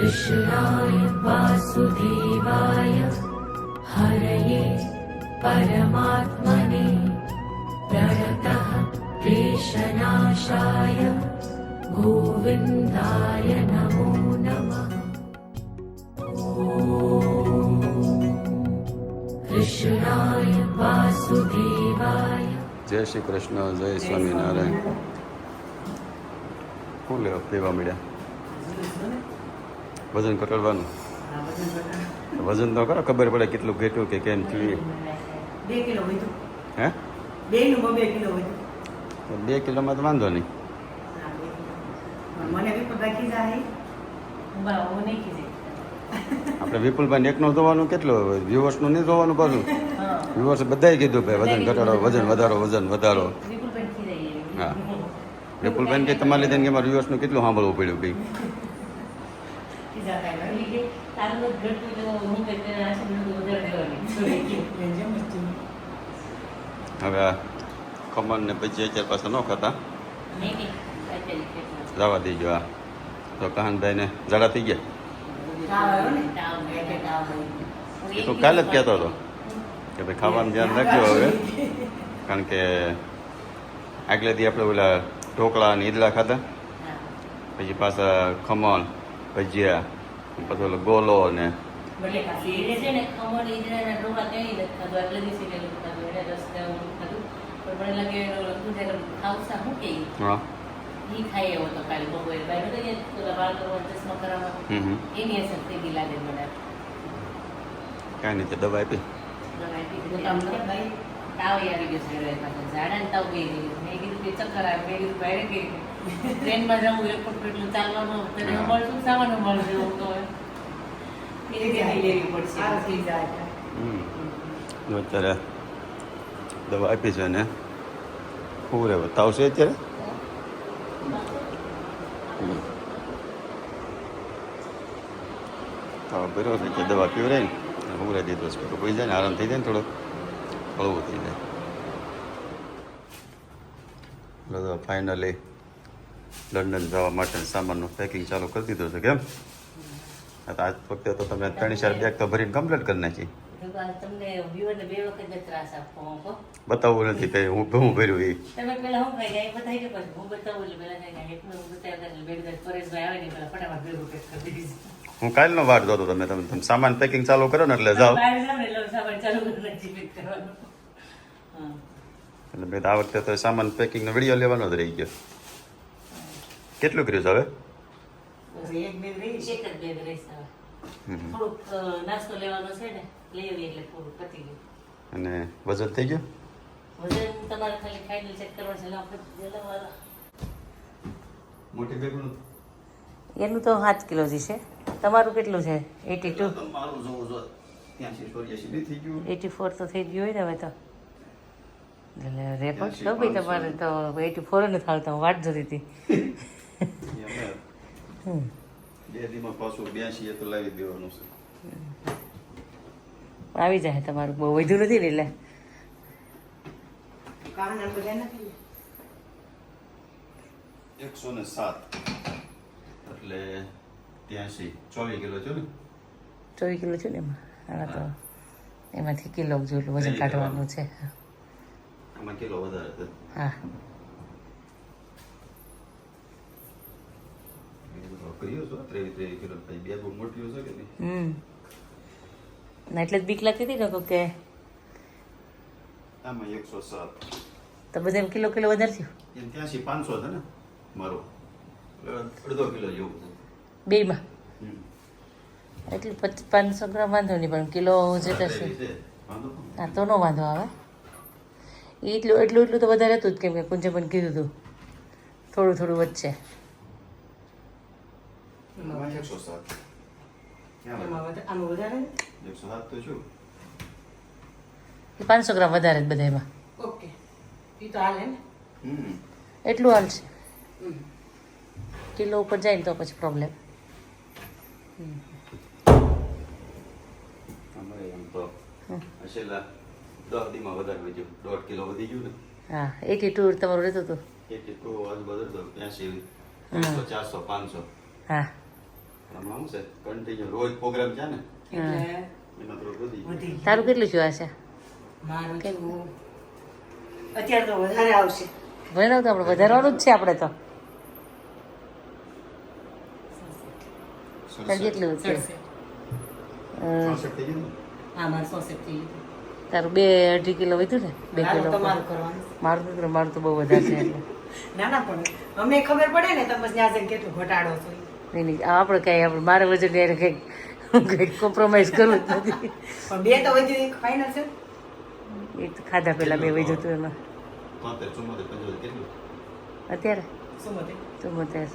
कृष्णाय वासुदेवाय हरये परमात्मने प्रणतः क्लेशनाशाय गोविन्दाय नमो नमः। कृष्णाय वासुदेवाय। जय श्री कृष्ण, जय स्वामीनारायण। શું લેવા પીવા મળ્યા? વજન ઘટાડવાનું. વજન તો કરો ખબર પડે કેટલું ઘટ્યું કે કેમ થયું. 2 કિલો વધ્યું. હે? 2 કિલો વધ્યું. 2 કિલોમાં તો વાંધો નહીં. મને બી બાકી જાય. આપણે વિપુલભાઈ એકનું જોવાનું કેટલું, વ્યુઅર્સનું નહીં જોવાનું પાછું. વ્યુઅર્સ બધાએ કીધું ભાઈ વજન ઘટાડો, વજન વધારો, વજન વધારો. હા, વિપુલભાઈ કે તમારે લીધે કે મારા વ્યુઅર્સનું કેટલું સાંભળવું પડ્યું ભાઈ. હવે આ ખમણ ને પછી અત્યારે પાછા ન ખાતા જવા દેજો. આ તો કહાનભાઈ ને ઝાડા થઈ ગયા. એ તો કાલે જ કહેતો હતો કે ભાઈ ખાવાનું ધ્યાન રાખજો હવે, કારણ કે આગલે દી આપણે ઓલા ઢોકળા અને ઈદડા ખાધા, પછી પાછા ખમણ ભજીયા, પછી ઓલો ગોલો ને હા કાંઈ નહીં, તો દવા આપી. તાવ આવી ગયો છે, ઝાડા ને તાવ ગઈ ગઈ. મેં કીધું કે ચક્કર આવે, મેં કીધું બહાર ગઈ ટ્રેનમાં જવું એરપોર્ટ એટલું ચાલવાનું મળશું, સામાનું મળશે એવું તો લેવી પડશે. અત્યારે દવા આપી છે ને શું રહેવું તાવ છે અત્યારે. તાવ ભર્યો છે કે દવા પીવરાય ને ઉગરા દીધો છે તો કોઈ જાય ને આરામ થઈ જાય ને થોડો હળવું થઈ જાય. ફાઇનલી લંડન જવા માટે સામાનનું પેકિંગ ચાલુ કરી દીધું છે. કેમ આજ વખતે તો તમે 3-4 બેગ તો ભરીને કમ્પ્લીટ કરી નાખી. તમને વ્યુઅરને 2 વખત ત્રાસ આપવો બતાવવું નથી કઈ હું ભર્યું એ. તમે પેલા હું કઈ જાય બતાવી કે પછી હું બતાવું એટલે પેલા કઈ એકનું બતાવ્યા એટલે બેગ પરેશભાઈ આવે ને પેલા ફટાફટ ભેગું પેક કરી દીધી. હું કાલનો વાટ જોતો તમે સામાન પેકિંગ ચાલુ કરો ને એટલે જાઓ. એટલે મેં આ વખતે તો સામાન પેકિંગનો વિડીયો લેવાનો જ રહી ગયો. કેટલું કર્યું છે હવે? નાસ્તો લેવાનો છે ને, લઈ આવીએ એટલે પૂરું પતી ગયું. અને વજન થઈ ગયું? વજન તમારે ખાલી ફાઇનલ ચેક કરવાનું છે. મોટી બેગનું એનું તો 7 કિલો જ છે. તમારું કેટલું છે? 82. મારું જોવું જો 83-84 થઈ ગયું. 84 તો થઈ ગયું હોય ને હવે તો. એટલે રેકોર્ડ છો ભાઈ તમારે તો 84 ને થાળતા હું વાટ જોતી હતી. 2 દીમાં પાછું 82 તો લાવી દેવાનું છે. આવી જાય તમારું, બહુ વધુ નથી ને એટલે. 107 એટલે 83 24 કિલો છે ને. 24 કિલો છે ને એમાં. હા તો એમાંથી કિલો જેટલું વજન કાઢવાનું છે. આમાં કિલો વધારે છે. હા કર્યો છો 23 કિલો પછી બે બહુ મોટી છે કે નહીં. ના એટલે જ બીક લાગતી હતી ને કે આમાં 107 તો બધા એમ કિલો વધારે થયું. 83 500 છે ને મારો, 1.5 કિલો જેવું છે બેમાં. એટલે 500 ગ્રામ વાંધો નહીં, પણ કિલો જે થશે હા તો નો વાંધો આવે. એટલું તો વધારે હતું જ, કેમ કે કુંજે પણ કીધું હતું થોડું વચ્ચે. 107 તો છું 500 ગ્રામ વધારે જ બધામાં. ઓકે, ઈ તો હાલે ને. એટલું હાલશે. કિલો ઉપર જાય ને તો પછી પ્રોબ્લેમ. અમારે એમ તો છેલ્લા 10 દીમાં વધારે વધ્યું, 1.5 કિલો વધી ગયું ને. હા 82 તમારું રહેતું હતું. 82 આજુબાજુ તો 80 400 500. હા આમાં શું છે કન્ટિન્યુ રોજ પ્રોગ્રામ છે ને એટલે એમાં થોડું વધી ગયું. વધી ગયું. તારું કેટલું છું આશા મારું કેમ? છું અત્યારે તો વધારે આવશે. ભણાવ તો આપણે વધારવાનું જ છે આપણે તો તાર કેટલું છે 67. થઈ ગયું ને? હા મારું 66 થઈ ગયું. તારું 2-2.5 કિલો વધ્યું ને 2 હાલો, કિલો તમારું કરવાનું. મારું તો બહુ વધારે છે એટલે ના ના પણ અમે ખબર પડે ને તમે ત્યાં જઈને કેટલું ઘટાડો છો ઈ. નહીં નહીં આપણે કાંઈ આપણે મારે વજન યારે કંઈક કોમ્પ્રોમાઇઝ કરવું જ નથી પણ બે તો વધી ફાઇનલ છે. એ તો ખાધા પહેલાં 2 વધ્યું હતું એમાં 73, 74, 75 કેટલું? અત્યારે શું મતે? 74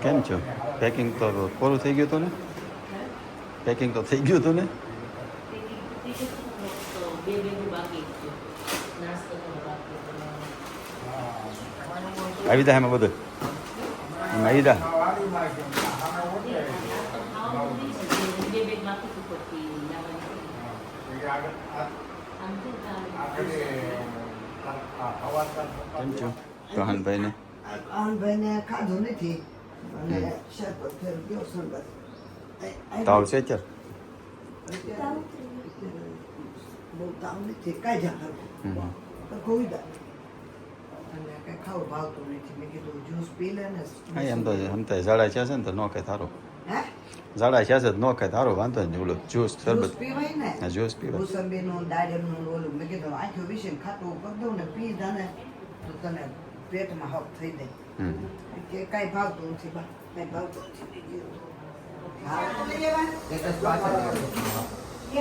કેમ છો પેકિંગ તો પૂરું થઈ ગયું હતું ને પેકિંગ તો થઈ ગયું હતું ને આવી જાય એમાં બધું એમાં આવી જાય કેમ છો રોહનભાઈને ભાઈને ખાધું નથી અને શરબત ફેર ગયો શરબત તાવ છે ચાર બહુ તાવ નથી કાંઈ જા કોઈ દા અને કઈ ખાવું ભાવતું નથી મેં કીધું જ્યુસ પી લે ને હા એમ તો ઝાડા છે ને તો ન ખાય તારો હે ઝાડા છે ન ખાય તારો વાંધો નહીં ઓલો જ્યુસ જ્યુસ શરબત પીવાય ને હા જ્યુસ પીવાય મોસંબીનું દાડમનું ઓલું મેં કીધું આંખો વિશે ખાતું કરી દઉં ને પી જાને તો તને પેટમાં હક થઈ જાય હમ કે કાંઈ ભાવતું નથી બા કાંઈ ભાવતું નથી હા એ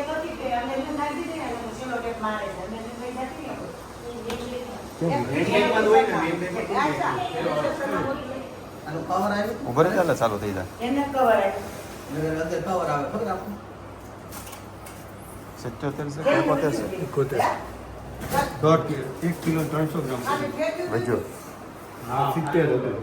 તો ઠીક છે અને એને નાખી દે અને છેલ્લો ટેપ મારે છે અને એને લઈ જતી રહે. ઉભો રહે ચાલે ચાલુ થઈ જાય એને કવર આવ્યું. 77 છે 75 છે 1 કિલો 300 ગ્રામ વજો હા 70 હતું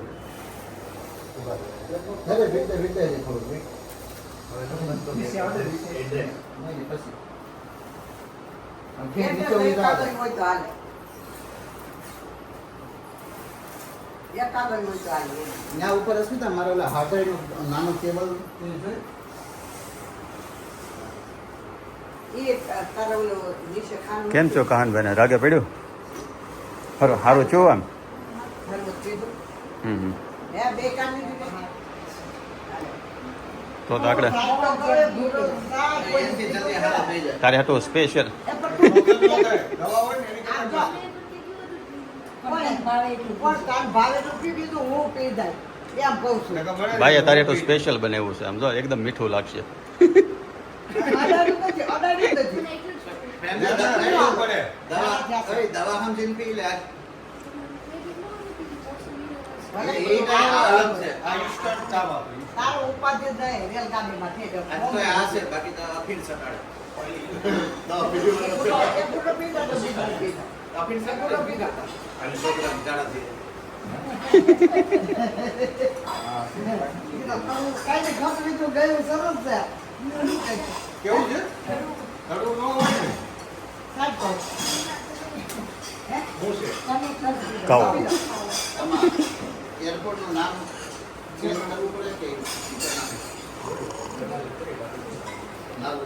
ત્યાં ઉપર અસ્મિતા મારે ઓલા હાથાઈનું નાનું કેબલ એ તારા ઓલો નીચે ખાનું કેમ છો કહાનભાઈને રાગે પડ્યું સારું છો આમ હમ હે બે કાની દીધી તો આગળ તારે હતું સ્પેશિયલ ભાઈએ તારે તો સ્પેશિયલ બનાવ્યું છે આમ જો એકદમ મીઠું લાગશે દવા સમજીને પી લે તારો ઉપાધિ જાય રેલગાડીમાં થઈ કેવું છે કડવું ન હોય ને કહો એરપોર્ટ નું નામ ચેન્જ કરવું પડે કે નામ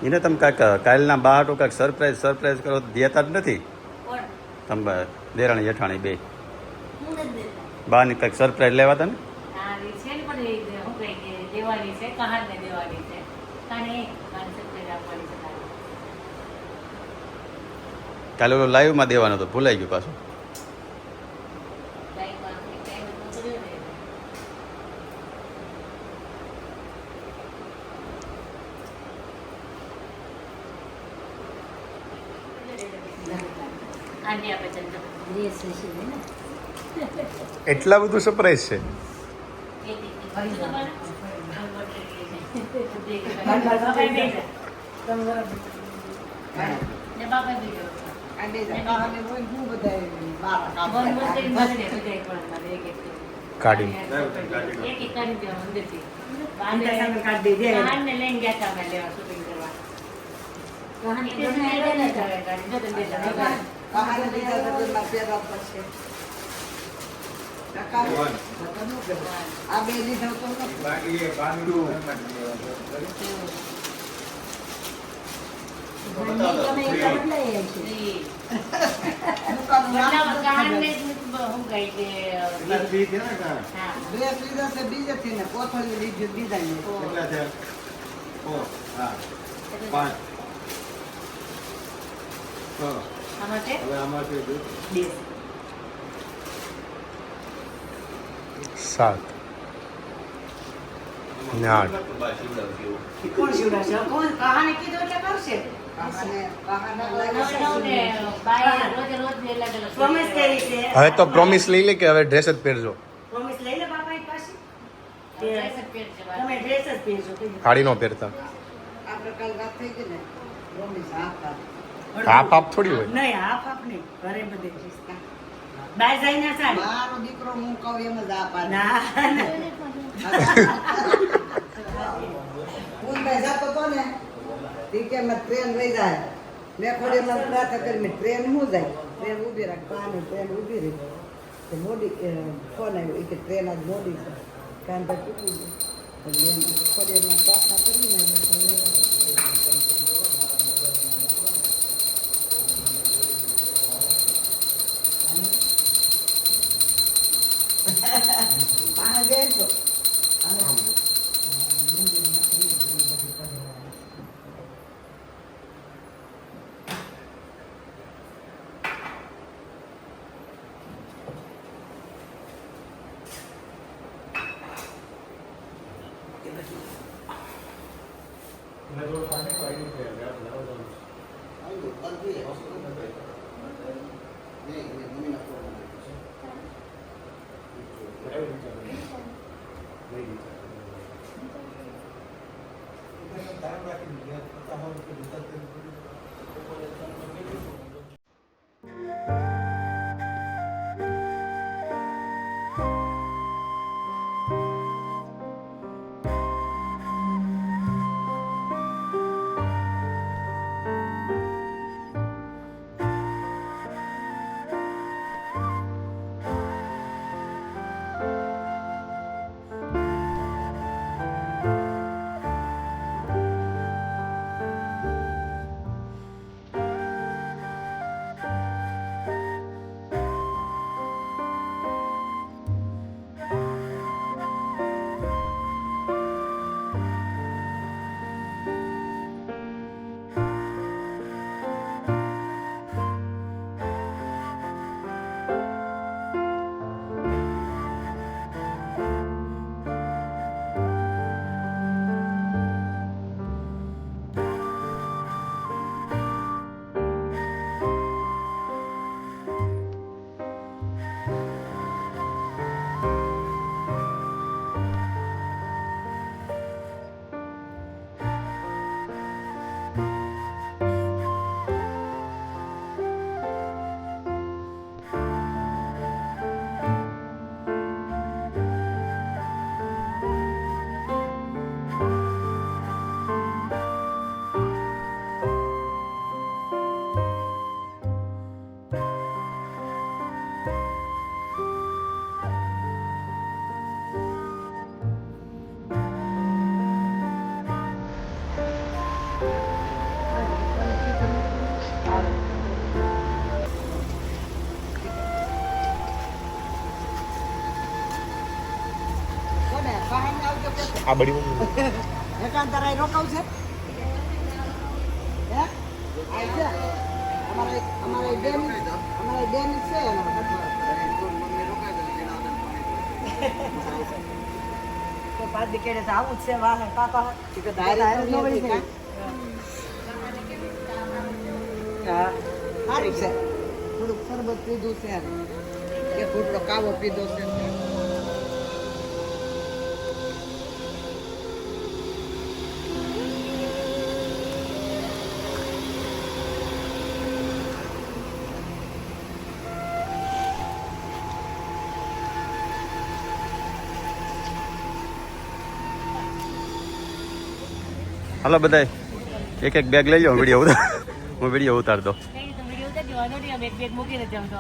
એને તમે કાંઈક કાલના બહાર કાંઈક સરપ્રાઈઝ કરો તો દેતા જ નથી તમે દેરાણી જેઠાણી બે બહારની કાંઈક સરપ્રાઈઝ લેવાતા ને કાલે ઓલો લાઈવમાં દેવાનો હતો ભૂલાઈ ગયું પાછું એટલા બધું સરપ્રાઈઝ છે કાઢી આ બે લીધા તો નથી. બાકી એ બાંધું તમે એક બદલાઈ આવી છે. દુકાનનું નામ બદલાવ કારણને જ શું કહે કે બી છે ને કા હા ડ્રેસ લીધા છે બીજેથી ને કોથળી લીધી બીજા ને. કેટલા છે 4 5 આમાં છે હવે આમાંથી જો 2 7 ને 8 કોણ શિવડાશે? કોણ કહાને કીધું એટલે કરશે. કાકાને લાગે નવ ને બાય રોજ રોજ અલગ અલગ પ્રોમિસ કરી છે. હવે તો પ્રોમિસ લઈ લે કે હવે ડ્રેસ જ પહેરજો પ્રોમિસ લઈ લે બાપા પાસે. ડ્રેસ જ પહેરજે વાત. તમે ડ્રેસ જ પહેરજો. કીધું. સાડી નો પહેરતા આપણે કાલ વાત થઈ ગઈ ને પ્રોમિસ આપતા. હાફ હાફ થોડી હોય નહીં હાફ હાફ નહીં ઘરે બધે બાય જાય ના સાડી. મારો દીકરો હું કહું એમ જ આ પાડે. ના હું જાતો તો ને ઈ કે મેં ટ્રેન લઈ જાય મેં ખોડી માં પ્રાર્થના કરી મેં ટ્રેન હું જાય ટ્રેન ઊભી રાખ પાણી ટ્રેન ઊભી રહી તો મોડી ફોન આવ્યો એ કે ટ્રેન આજ મોડી છે કાન પર તૂટી ગયું એટલે એમ ખોડી માં પ્રાર્થના કરી ને પાણી બેસો આ બડી વસ્તુ એકાંતરાય રોકાવ છે હે આ છે અમારે બેન છે તો પાદ દીકરે તો આવું જ છે વાહ પાપા. કે દાયરા નો વળી છે હા સારી છે થોડુંક શરબત પીધું છે કે થોડો કાવો પીધો છે હાલો બધાય એક એક બેગ લઈ લો વિડીયો ઉતાર હું વિડીયો ઉતાર દો કઈ તો વિડિયો ઉતાર દેવાનો ને બેગ બેગ મૂકીને જાવ તો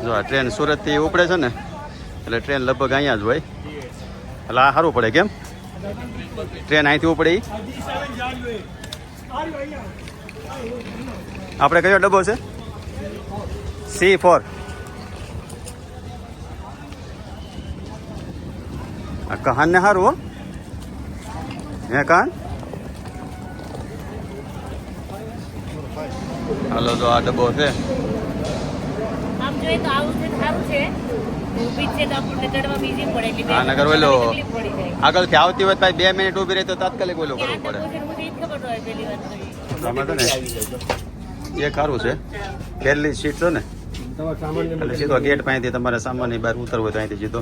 જો આ ટ્રેન સુરતથી ઉપડે છે ને એટલે ટ્રેન લગભગ અહીંયા જ હોય એટલે આ સારું પડે કેમ ટ્રેન અહીંથી ઉપડે ઈ? આપણે કયો ડબ્બો છે C4 આ કહાન ને સારું હો હે કહાન હાલો તો આ ડબ્બો છે આમ જોઈએ તો આવું છે સારું છે ઊભી જ છે તો આપણને ચડવા બીજી પડે એટલે હા નગર ઓલો તકલીફ પડી જાય આગળથી આવતી હોય ભાઈ 2 મિનિટ ઊભી રહી તો તાત્કાલિક ઓલો કરવું પડે મને ઈ જ ખબર હોય પહેલી વાત તો આમાં છે ને એ સારું છે પહેલી સીટ છે ને એટલે સીધો ગેટ પાસેથી તમારે સામાનની બહાર ઉતરવું હોય તો અહીંથી સીધો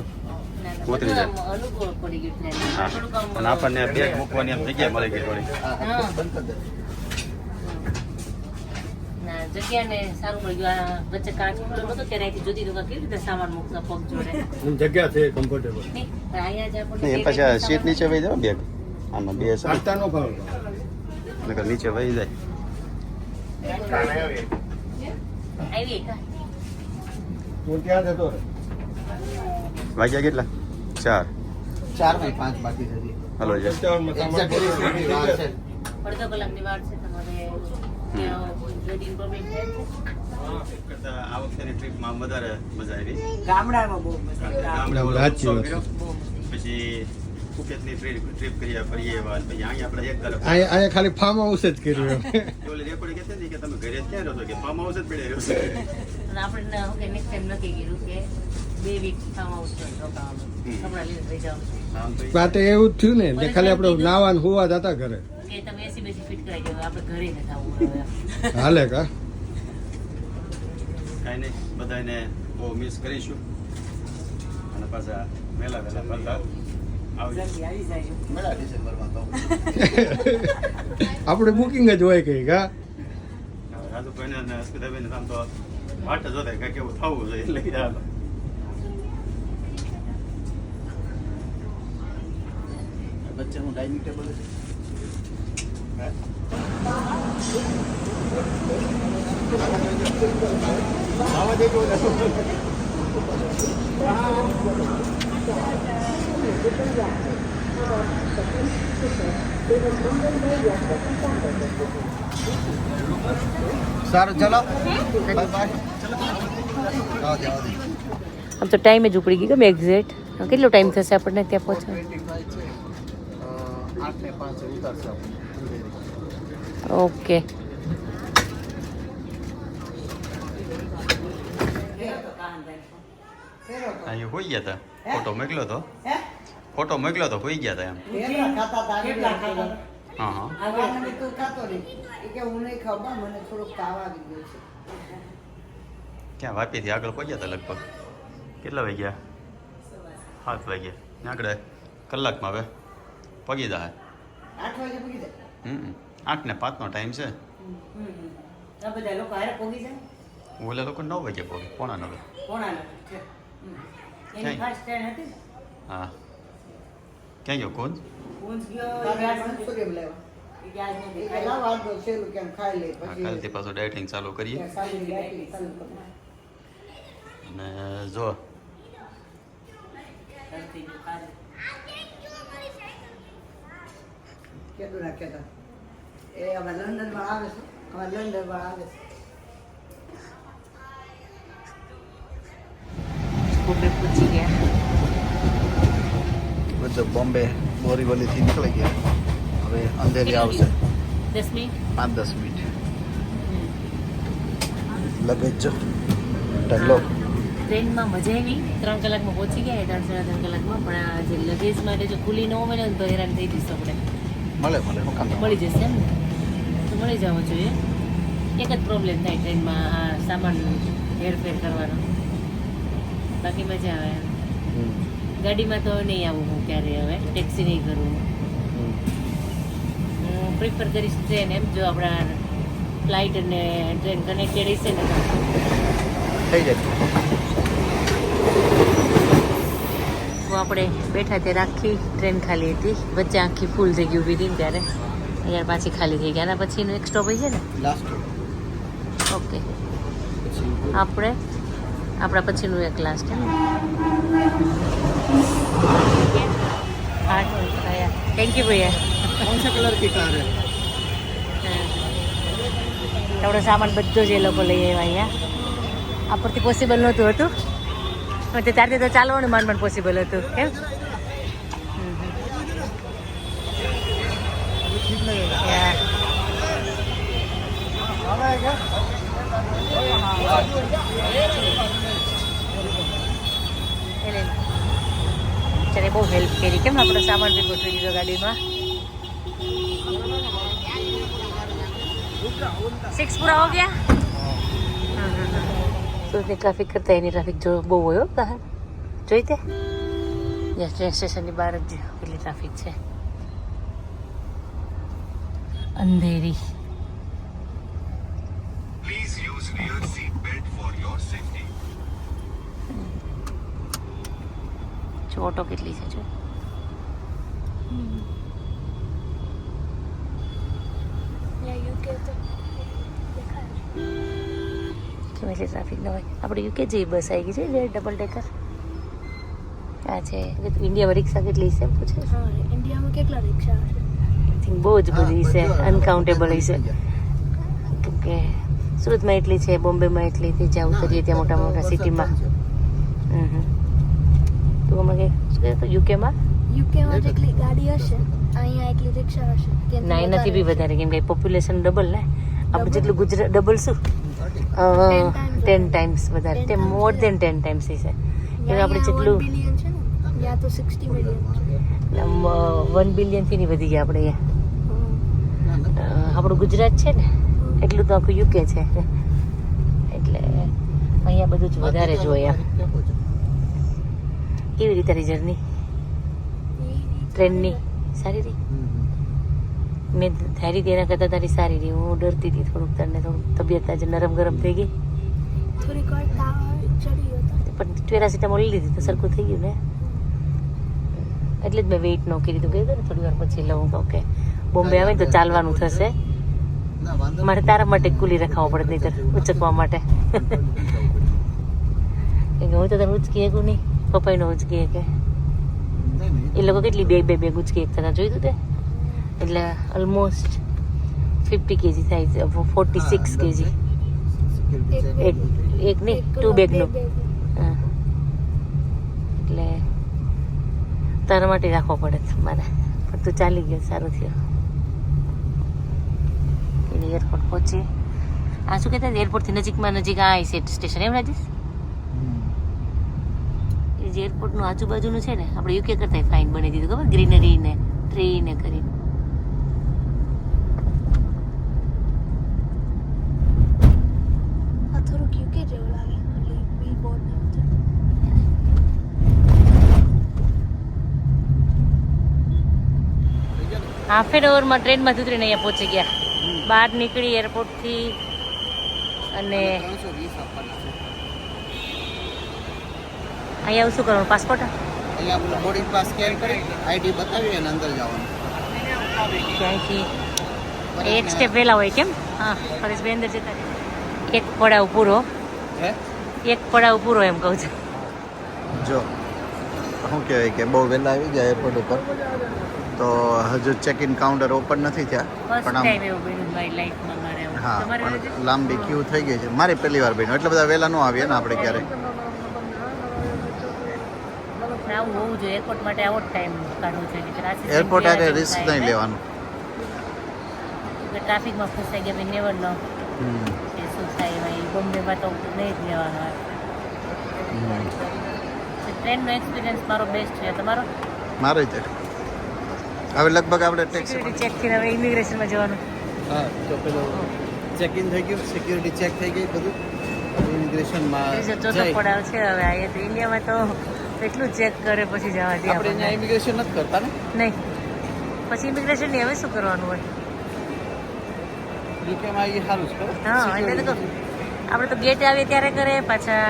ઉતરી જાય અનુકૂળ પડી ગયું છે હા અને આપણને બેગ મૂકવાની એમ જગ્યા મળી ગઈ થોડી ના જગ્યાને સારું મળી ગયું આ વચ્ચે કાચ ખુલ્લો નતો ત્યારે અહીંથી જોતી તો કેવી રીતે સામાન મૂકતા પગ જોડે જગ્યા છે કમ્ફર્ટેબલ નહીં, પણ અહીંયા જ આપણને નહીં, એ પછી આ સીટ નીચે વહી જાવ બેગ આમાં બે છે કાઢતા નો ભાવ નકર નીચે વહી જાય આવી કા તું ક્યાં જતો રહે? વાગ્યા કેટલા 4 4 બાકી છે હલો જય અડધો કલાકની વાર છે તમારે વેડિંગ પરમિટ છે આ વખતેની ટ્રીપમાં વધારે મજા આવી ગામડામાં બહુ મજા ગામડામાં સાચી વાત. ઉત્સવ કર્યો. પછી ફુકેતની ટ્રીપ કરીએ ફરીએ એવા પછી અહીંયા આપણે એક તરફ અહીંયા ખાલી ફાર્મ હાઉસ જ કર્યું એમ. ઓલી રેકોર્ડિંગ કહેતી હતી કે તમે ઘરે જ ક્યાં રહો છો કે ફાર્મ હાઉસ જ પડે રહ્યો છે અને આપણે નેક્સ્ટ ટાઈમ નક્કી કર્યું કે 2 વીક ફાર્મ હાઉસ પર રોકાવાનું કપડાં લઈને રહી જાવ આમ તો પાટે એવું જ થયું ને એટલે ખાલી આપણે નાવાનું હોવા જતા ઘરે કે તમે એસી બેસી ફિટ કરાવી દો આપણે ઘરે નથી આવવું હવે હાલે કા કાંઈ નહીં બધાને બહુ મિસ કરીશું અને પાછા વહેલા ફરતા આવજો આપણે બુકિંગ જ હોય કઈ કા રાજુભાઈને અને અસ્મિતાભાઈને આમ તો વાટ જ જોતા કાંઈક એવું થવું જોઈએ એટલે હાલો બચ્ચાનું ડાઇનિંગ ટેબલ સારું ચલો બાય બાય આમ તો ટાઈમ જ ઉપડી ગઈ ગમે એક્ઝેક્ટ કેટલો ટાઈમ થશે આપણને ત્યાં પહોંચવા 8:05 ઉતરશે ઓકે અહીંયા હોઈ ગયા હતા ફોટો મોકલ્યો હતો ફોટો મોકલ્યો હતો હોઈ ગયા હતા એમ હા હા તું ખાતો નહીં એ કે હું નહીં ખાવ બા, મને થોડુંક તાવ આવી ગયો છે ક્યાં વાપીથી આગળ પહોંચ્યા હતા લગભગ કેટલા વાગ્યા 7 વાગ્યા ત્યાં આગળ કલાકમાં હવે પગી જાય 8 વાગે પૂગી જાય 8:05 ટાઈમ છે આ બધા લોકો હારે પોગી જાય ઓલા લોકો 9 વાગે પહોંચે 8:45 કોણા છે એની ફાસ્ટ ટ્રેન હતી ને હા ક્યાં ગયો કોણ ઊંચ ગયો મંચુરિયન લેવા એ આજ નથી એ કે લાવ આ દો છેલ્લું કેમ ખાઈ લે હા પછી કાલથી પાછું ડાયટિંગ ચાલુ કરીએ સાલી ડાયટિંગ ચાલુ કરો. અને જો કીધું ના કહેતા એ હવે લંડનમાં આવે છે હવે લંડનમાં આવે છે બોમ્બે પહોંચી ગયા બધું બોમ્બે બોરીવલીથી નીકળી ગયા હવે અંધેરી આવશે 10 મિનિટ 5-10 મિનિટ લગેજ જો ઢગલો ટ્રેનમાં મજા આવી 3 કલાકમાં પહોંચી ગયા 3 કલાકમાં પણ આ જે લગેજ માટે જો ખુલ્લી ન મળે ને તો હેરાન થઈ જઈશું આપણે મળે હું કામ મળી જશે એમ ને તો મળી જવું જોઈએ એક જ પ્રોબ્લેમ થાય ટ્રેનમાં આ સામાન હેરફેર કરવાનો બાકી મજા આવે એમ ગાડીમાં તો નહીં આવું હું ક્યારે હવે ટેક્સી નહીં કરું હું પ્રિફર કરીશ ટ્રેન એમ જો આપણા ફ્લાઇટ અને ટ્રેન કનેક્ટેડ હશે ને તો થઈ જાય આપણે બેઠા ત્યારે આખી ટ્રેન ખાલી હતી વચ્ચે આખી ફૂલ થઈ ગઈ ઊભી હતી ને ત્યારે અહીંયા પાછી ખાલી થઈ ગઈ આના પછી એનું એક સ્ટોપ હોય છે ને લાસ્ટ ઓકે આપણે આપણા પછીનું એક લાસ્ટ हाँ थैंक यू भैया कौन सा कलर की कार है થોડો સામાન બધો જ એ લોકો લઈ આવ્યા અહીંયા આ પરથી પોસિબલ નહોતું હતું તે ત્યારથી તો ચાલવાનું માંડ પોસિબલ હતું કેમ ત્યારે બહુ હેલ્પ કરી કેમ આપણો સામાન બી ગોઠવી દીધો ગાડીમાં 6 પૂરા હો ગયા સુરતની ટ્રાફિક કરતા એની ટ્રાફિક જો બહુ હોય બહાર જોઈ તે ટ્રેન સ્ટેશનની બહાર જ કેટલી ટ્રાફિક છે અંધેરી જો ઓટો કેટલી છે જો કેમ એટલે ટ્રાફિક ન હોય આપણે યુકે જેવી બસ આવી ગઈ છે ડબલ ડેકર આ છે ઇન્ડિયામાં રિક્ષા કેટલી છે પૂછે ઇન્ડિયામાં કેટલા રિક્ષા હશે આઈ થિંક બહુ જ બધી છે અનકાઉન્ટેબલ છે કેમકે સુરતમાં એટલી છે બોમ્બેમાં એટલી થી જ્યાં ઉતરીએ ત્યાં મોટા મોટા સિટીમાં તો અમે કે યુકેમાં જેટલી ગાડી હશે અહીંયા એટલી રિક્ષા હશે ના એનાથી બી વધારે કેમ કે પોપ્યુલેશન ડબલ ને આપણે જેટલું ગુજરાત ડબલ શું 10 ટાઈમ્સ વધારે તે મોર દેન 10 ટાઈમ્સ છે એટલે આપણે જેટલું બિલિયન છે ને યા તો 60 મિલિયન છે 1 બિલિયનથી નહીં વધી ગયા આપણે અહીંયા આપણું ગુજરાત છે ને એટલું તો આખું યુકે છે એટલે અહીંયા બધું જ વધારે જોઈએ કેવી રીતે તારી જર્ની ટ્રેનની સારી રહી મેં ધારી હતી એના કરતાં તારી સારી રહી હું ડરતી હતી થોડુંક તને થોડુંક તબિયત આજે નરમ ગરમ થઈ ગઈ થોડીક વાર તાવ ચડી હતો પણ પેરાસિટામોલ લીધી તો સરખું થઈ ગયું ને એટલે જ મેં વેઇટ ન કરી તું કહ્યું ને થોડી વાર પછી લઉં ઓકે બોમ્બે આવે તો ચાલવાનું થશે મારે તારા માટે કુલી રખાવવો પડે નહીતર ઉચકવા માટે હું તો તને ઉચકી શકું નહીં પપ્પાનો ઉચકી કે એ લોકો કેટલી બે ઉચકી એક થતા જોયું તે એટલે ઓલમોસ્ટ 50 kg થાય છે 46 kg એક નહીં 2 બેગનું હા એટલે તારા માટે રાખવો પડે મારે પણ તું ચાલી ગયો સારું થયું એટલે એરપોર્ટ પહોંચી આ શું કહેતા એરપોર્ટથી નજીકમાં નજીક આ છે સ્ટેશન એમ રાજેશ એ જે એરપોર્ટનું આજુબાજુનું છે ને આપણે યુકે કરતા ફાઇન બની દીધું ખબર ગ્રીનરી ને ટ્રી ને કરીને થોડુંક યુકે જેવું લાગે બિલ બોર્ડ ને હાફ એન અવરમાં ટ્રેનમાં ઉતરીને અહીંયા પહોંચી ગયા બહાર નીકળી એરપોર્ટથી અને અહીંયા શું કરવાનું પાસપોર્ટ અહીંયા આપણે બોર્ડિંગ પાસ સ્કેન કરી આઈડી બતાવી અને અંદર જવાનું ત્યાંથી એક સ્ટેપ વહેલા હોય કેમ હા પરેશભાઈ અંદર જતા એક પડાવ પૂરો હે એક પડાવ પૂરો એમ કહું છું જો શું કહેવાય કે બહુ વહેલા આવી ગયા એરપોર્ટ ઉપર તો હજુ ચેક ઇન કાઉન્ટર ઓપન નથી થયા ફર્સ્ટ પણ ટાઈમ એવું બન્યું મારી લાઈફમાં મારે આવું. હા તમારે પણ રાજેશ? લાંબી ક્યુ થઈ ગઈ છે મારી પહેલી વાર બન્યું એટલે બધા વહેલા ન આવીએ ને આપણે ક્યારે આવું હોવું જોઈએ એરપોર્ટ માટે આવો ટાઈમ કાઢવો જોઈએ કે રાત્રે એરપોર્ટ આરે રિસ્ક નહીં લેવાનું ટ્રાફિકમાં ફસાઈ ગયા ભાઈ નેવર નો કે શું થાય ભાઈ બોમ્બેમાં તો નહીં જ લેવાનું ટ્રેનનો એક્સપિરિયન્સ મારો બેસ્ટ છે તમારો મારે છે હવે લગભગ આપણે ટેક્સી સિક્યુરિટી ચેક થઈને હવે ઇમિગ્રેશનમાં જવાનું હા તો પેલો ચેક ઇન થઈ ગયું સિક્યુરિટી ચેક થઈ ગઈ બધું ઇમિગ્રેશનમાં બીજો ચોથો પડાવ છે હવે અહીંયા તો ઇન્ડિયામાં તો એટલું ચેક કરે પછી જવા દે આપણે અહીંયા ઇમિગ્રેશન નથી કરતા ને નહીં પછી ઇમિગ્રેશન ની હવે શું કરવાનું હોય યુકેમાં એ સારું છે હા એટલે તો આપણે તો ગેટ આવીએ ત્યારે કરે પાછા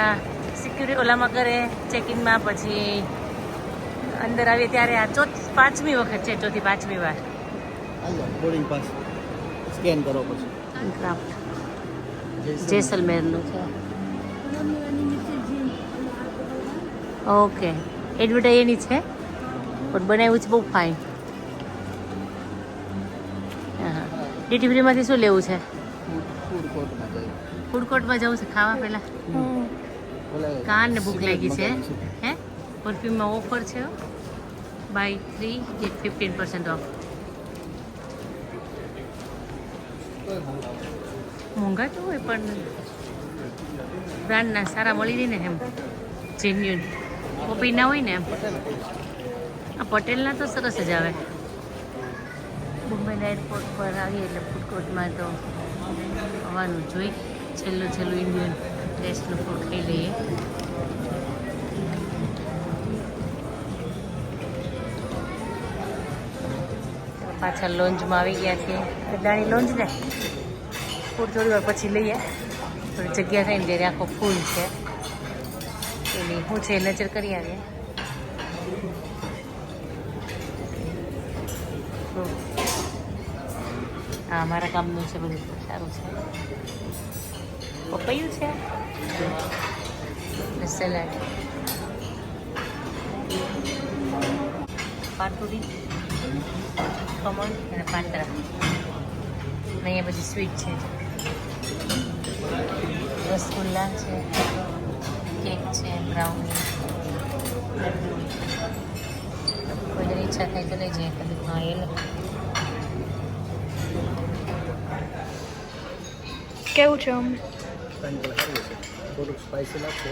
સિક્યુરિટી ઓલામાં કરે ચેક ઇનમાં પછી અંદર આવીએ ત્યારે આ પાંચમી વખત છે ચોથી પાંચમી વાર બોર્ડિંગ પાસ સ્કેન કરો પછી ક્રાફ્ટ જેસલમેરનું છે ઓકે એડવર્ટાઈઝ એની છે પણ બનાવ્યું છે બહુ ફાઇન. હા ડ્યુટી ફ્રીમાંથી શું લેવું છે? ફૂડ કોર્ટમાં જવું છે ખાવા પહેલાં. કાનને ભૂખ લાગી છે હે. પરફ્યુમમાં ઓફર છે બાય 3 get 15% ઓફ. મોંઘા તો હોય પણ બ્રાન્ડના સારા મળી રહે ને એમ જેન્યુન કોપીના હોય ને એમ. આ પટેલના તો સરસ જ આવે. મુંબઈના એરપોર્ટ પર આવીએ એટલે ફૂડ કોર્ટમાં તો આવવાનું જોઈ છેલ્લું ઇન્ડિયન ટેસ્ટનું ફૂડ ખાઈ લઈએ. પાછા લોન્જમાં આવી ગયા છીએ. દાણી લોન્જ ને ફૂડ થોડી વાર પછી લઈએ. થોડી જગ્યા થાય ને ત્યારે આખો ફૂલ છે એની શું છે નજર કરી આવીએ. હા મારા કામનું છે બધું સારું છે. પપૈયું છે ને સલાડ પાટુડી ખમણ અને પાત્રા અહીંયા બધી સ્વીટ છે. રસગુલ્લા છે કેક છે બ્રાઉની લડ્ડુ. કોઈને ઈચ્છા થાય તો લઈ જાય કદી. હા એ કેવું છે આમ? થોડુંક સ્પાઈસી લાગશે.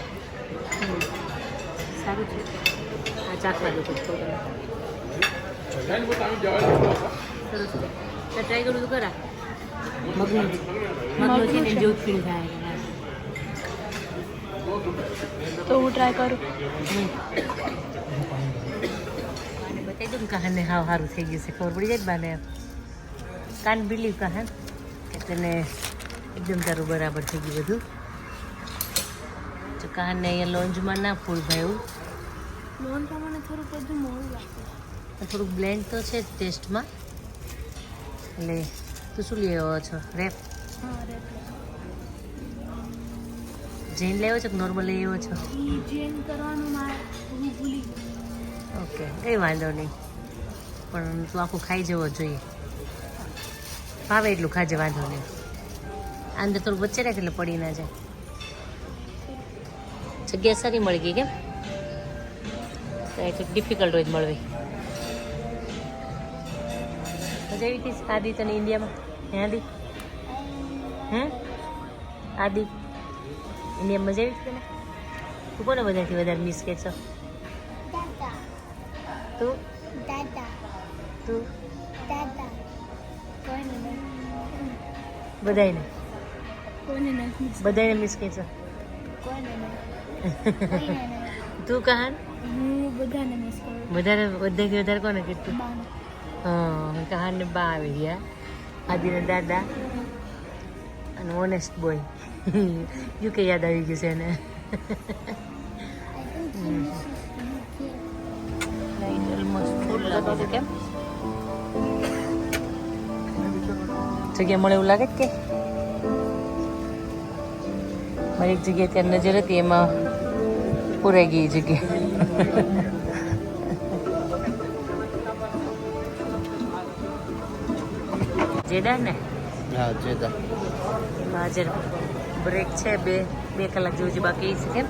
સારું છે. આ ચાખવા દો સરસ છે. તો ટ્રાય કરું તો ખરા. મગનું છે ને જેવું ફીલ થાય. તો હું ટ્રાય કરું. અને બતાવી દઉં ને કહાને હાવ સારું થઈ ગયું છે. ખબર પડી જાય જ બાને. કાન બિલીવ કહાન કે તને એકદમ તારું બરાબર થઈ ગયું બધું. તો કહાનને અહીંયા લોન્જમાં ના ફૂલ ભાઈ. લોન પ્રમાણે થોડુંક બધું મોડું લાગે. થોડુંક બ્લેન્ડ તો છે જ ટેસ્ટમાં. એટલે તું શું લઈ આવ્યો છો? રેપ હા રેપ જૈન લઈ આવ્યો છો કે નોર્મલ લઈ આવ્યો છો? ઈ ચેન્જ કરવાનું મારે હું ભૂલી ગઈ. ઓકે કંઈ વાંધો નહીં પણ તું આખું ખાઈ જવો જોઈએ. ભાવે એટલું ખાજે વાંધો નહીં. અંદર થોડું વચ્ચે રાખે એટલે પડી ના જાય. જગ્યા સારી મળી ગઈ કેમ? તો એટલું ડિફિકલ્ટ હોય જ મળવી. મજા આવી હતી આદિ તને ઇન્ડિયામાં? હે આદિ? હે આદિ ઇન્ડિયામાં મજા આવી હતી તને? તું કોને બધાથી વધારે મિસ કે છો? તું તું બધાને બધાને મિસ કે છો? તું કહાન? હું બધાને મિસ કરું. બધાથી વધારે કોને કીધું? હા કહાનને બા આવી ગયા, આદિને દાદા અને ઓનેસ્ટ બોય યુકે યાદ આવી ગયું છે એને. લાઈટ ઓલમોસ્ટ ફૂલ લાગે છે કેમ? જગ્યા મળે એવું લાગે કે? મારી એક જગ્યાએ ત્યાં નજર હતી એમાં પૂરાઈ ગઈ જગ્યા. જેડા ને? હા જેદા. એમાં આજે બ્રેક છે બે કલાક જેવું છે બાકી છે કેમ?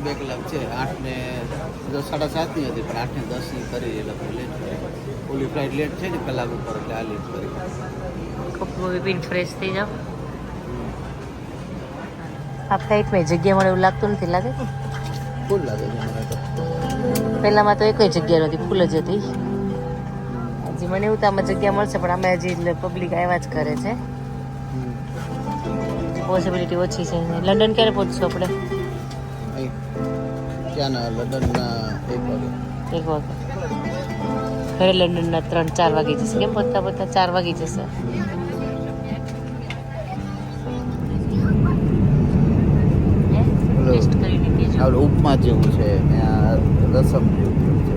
બે કલાક છે. 8 ને 7:30ની હતી પણ 8 ને 10ની કરી એ લોકો લેટ કરી. ઓલી ફ્લાઇટ લેટ છે ને કલાક ઉપર એટલે આ લેટ કરી. કપડું પીને ફ્રેશ થઈ જાઓ. આ ફ્લાઇટમાં જગ્યા મળે એવું લાગતું નથી લાગે કે? ફૂલ લાગે છે મને તો. પહેલાંમાં તો એકય જગ્યા નહોતી ફૂલ જ હતી. હજી મને એવું તો આમાં જગ્યા મળશે પણ આમાં હજી પબ્લિક આવ્યા જ કરે છે. પોસિબિલિટી ઓછી છે. લંડન ક્યારે પહોંચશું આપણે? ત્યાંના લંડનના 1 વાગે. 1 વાગે. ઘરે લંડનના 3-4 વાગી જશે કેમ? પહોંચતા 4 વાગી જશે. ટેસ્ટ કરીને કહેજો. આપણે ઉપમા જેવું છે ને આ રસમ જેવું છે.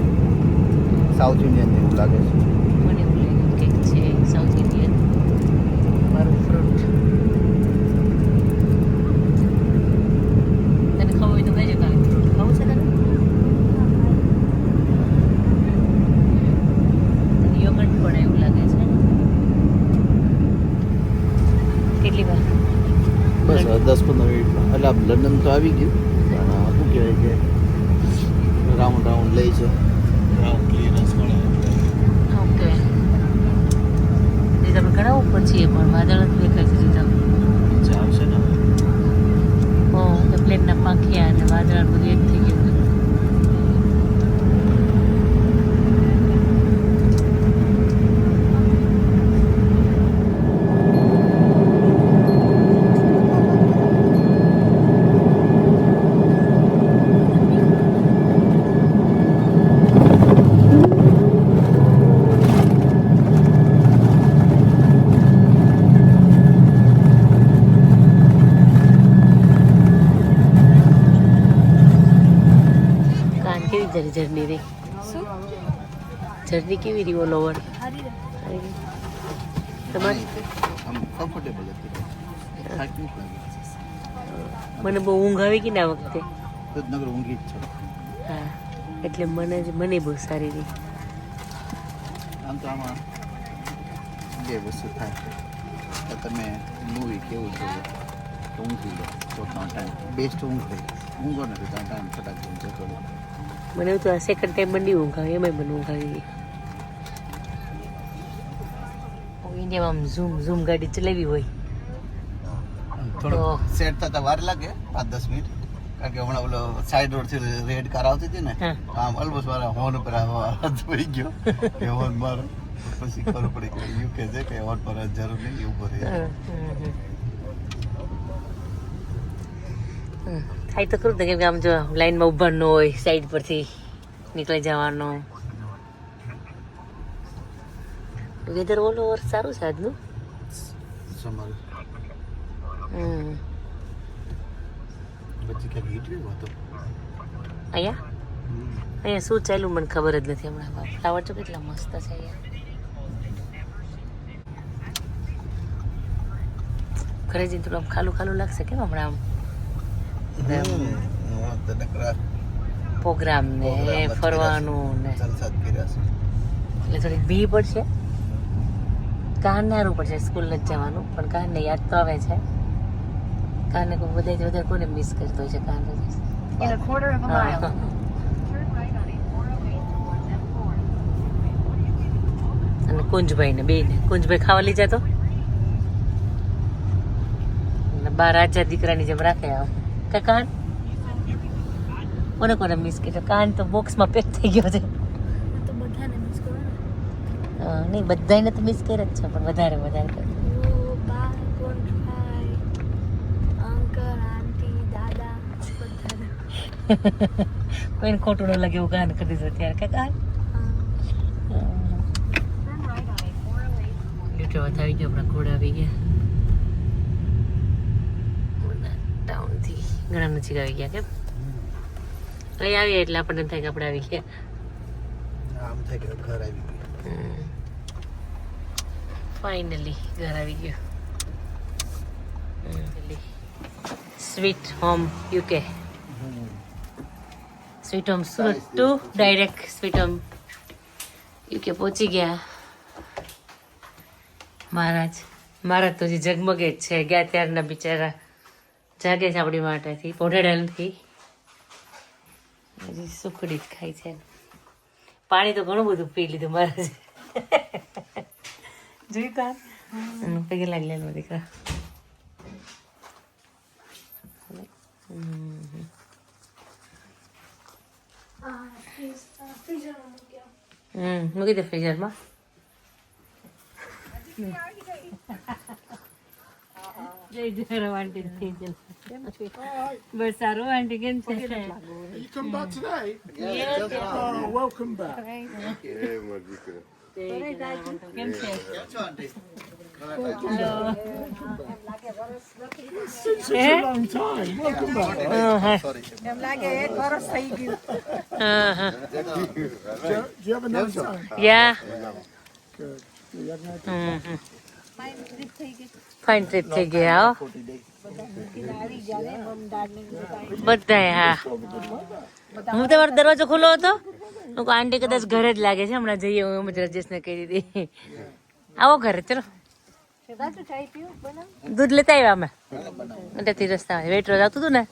સાઉથ ઇન્ડિયન જેવું લાગે છે. મને એવું લાગ્યું કેક છે સાઉથ ઇન્ડિયન. મારું ફ્રૂટ એટલે આમ લંડન તો આવી ગયું પણ શું કહેવાય કે રાઉન્ડ રાઉન્ડ લઈ છે રાઉન્ડ ક્લિયરન્સ મળે ઓકે એ તમે ઘણા ઉપર છીએ પણ વાદળ જ દેખાય છે સીધા નીચે આવશે ને ઓ તો પ્લેનના પાંખિયા અને વાદળ બધું એક થઈ ગયું જર્ની રહી જર્ની કેવી રહી ઓલ ઓવર તમારી આમ કમ્ફર્ટેબલ હતી થાક નહીં લાગે મને બહુ ઊંઘ આવી ગઈ ને આ વખતે તો નગર ઊંઘી જ છે હા એટલે મને બહુ સારી રહી આમ તો આમાં બે વસ્તુ થાય કે તમે મૂવી કેવું જોઈએ તો ઊંઘી લો તો ટાઈમ બેસ્ટ ઊંઘ થઈ ઊંઘો નથી ત્યાં ટાઈમ ફટાક જતો રહે મને એવું તો આ સેકન્ડ ટાઈમ મને ઊંઘ આવે એમાંય મને ઊંઘ આવી ગઈ ઇન્ડિયામાં આમ ઝૂમ ગાડી ચલાવી હોય થોડો સેટ થતા વાર લાગે 5-10 મિનિટ કારણ કે હમણાં ઓલો સાઈડ રોડ થી રેડ કાર આવતી હતી ને આમ ઓલમોસ્ટ મારા હોર્ન ઉપર હાથ પડી ગયો કે હોર્ન મારો પછી ખબર પડી કે યુકે છે કે હોર્ન પર જરૂર નહીં ઉભો રહે થાય તો ખરું ને કેમ કે આમ જો લાઈનમાં ઊભા ન હોય સાઈડ પરથી નીકળી જવાનો વેધર ઓલ ઓવર સારું છે આજનું સમર પછી ક્યાંક હીટ વેવ હતો અહીંયા શું ચાલ્યું મને ખબર જ નથી હમણાં ફ્લાવર તો કેટલા મસ્ત છે અહીંયા ઘરે જઈને થોડું આમ ખાલું ખાલું લાગશે કેમ હમણાં આમ પ્રોગ્રામ ને ફરવાનું ને એટલે થોડીક ભી પડશે કાનને હારું પડશે સ્કૂલ નથી જવાનું પણ કાનને યાદ તો આવે છે કાનને વધારે કોને મિસ કરતો હોય છે કાન અને કુંજભાઈ ને બેને કુંજભાઈ ખાવા લઈ જતો બાર રાજા દીકરાની જેમ રાખે આવ કે કાન કોને મિસ કર્યો કાન તો બોક્સમાં પેક થઈ ગયો છે તો બધાને મિસ કરો નહીં બધાને તો મિસ કરે જ છે પણ વધારે કરતો બા ભાઈ અંકલ આંટી દાદા બધાને કોઈને ખોટું ન લાગે એવું ગાન કરી દીધું ત્યારે કે ગાન લીટર વાત આવી ગયો આપણા ઘોડા આવી ગયા ટાઉનથી ઘણા નજીક આવી ગયા કેમ અહીં આવીએ એટલે આપણને થાય કે આપણે આવી ગયા આમ થાય કે ઘર આવી ગયું ફાઇનલી ઘર આવી ગયો sweet home UK sweet home Surat to direct sweet home UK પહોંચી ગયા મહારાજ તો હજી ઝગમગે જ છે ગયા ત્યારના બિચારા જાગે છે આપણી માટેથી પોઢેડા નથી હજી સુખડી જ ખાય છે પાણી તો ઘણું બધું પી લીધું મહારાજ જોયું કા પગે લાગી લેલો દીકરા મૂકી દે ફ્રીઝરમાં બસ સારું આંટી કેમ છે You come back today? Yeah. Oh, welcome back. કેમ છે Such a long time. Welcome back. એમ લાગે 1 વર્ષ થઈ ગયું Do you have a nice time? Yeah Good. You have no fine trip થઈ ગયા હો બધાય હા હું તમારો દરવાજો ખુલ્લો હતો હું આંટી કદાચ ઘરે જ લાગે છે હમણાં જઈએ હું એમ જ રજેશને કહી દીધી આવો ઘરે ચલો દૂધ લેતા આવ્યા અમે એટલે રસ્તા વેટ રોજ આવતું હતું ને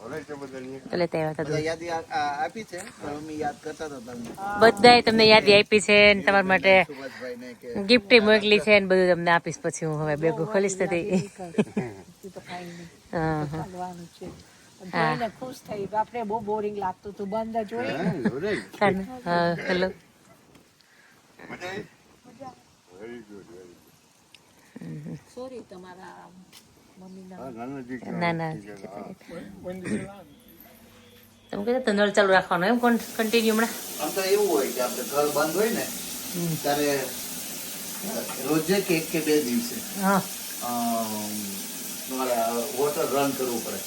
તો લેતા આવ્યા હતા બધા દૂધ. યાદી આપી છે મમ્મી યાદ કરતા હતા તમને બધાએ તમને યાદી આપી છે ને તમારા માટે સુભાષભાઈને કે ગિફ્ટ મોકલી છે ને બધું તમને આપીશ. પછી હું હવે બેગું ખોલીશ તો તે હા હા ખુશ થઈ બાપરે બહુ બોરિંગ લાગતું હતું બંધ જોઈ હા હેલો સોરી તમારા મમ્મીના ના ના તમે કહેતા તો નળ ચાલુ રાખવાનો એમ કન્ટિન્યુ હમણાં આમ તો એવું હોય કે આપણે ઘર બંધ હોય ને ત્યારે રોજે કે 1 કે 2 દિવસે હા તમારે વોટર રન કરવું પડે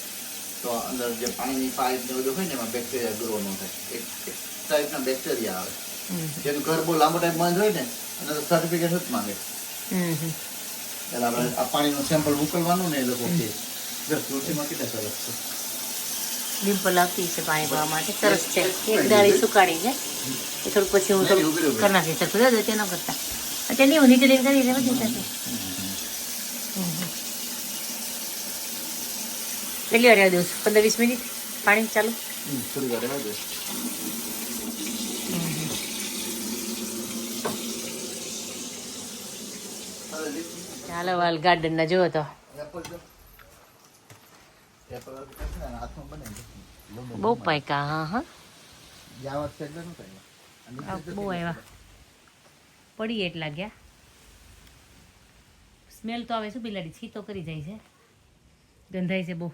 તો અંદર જે પાણીની પાઇપ ને બધું હોય ને એમાં બેક્ટેરિયા ગ્રો ન થાય એક ટાઈપના બેક્ટેરિયા આવે જેનું ઘર બહુ લાંબો ટાઈમ બંધ હોય ને અને તો સર્ટિફિકેટ જ માંગે એટલે આપણે આ પાણીનું સેમ્પલ મોકલવાનું ને એ લોકો કે તુલસીમાં કેટલા સરસ છે ડિમ્પલ આપી છે પાણી ભરવા માટે સરસ છે. એક દાળી સુકાડી છે એ થોડુંક પછી હું થોડું કરી નાખી શકું દાદા તે ન કરતા અત્યારે નહીં હું નીચે લઈને કરી બધી સાથે કેટલી વાર રહેવા દઉં 15-20 મિનિટ પાણી ચાલુ થોડી વાર રહેવા દે ચાલો વાલ ગાર્ડન ના જોવો તો એપલ જો એપલ હાથમાં બનાવી બહુ પાક્યા. હા હા જાવા છે એટલે ન થાય બહુ આવ્યા પડી એટલા ગયા. સ્મેલ તો આવે શું બિલાડી છીતો કરી જાય છે ગંધાય છે બહુ.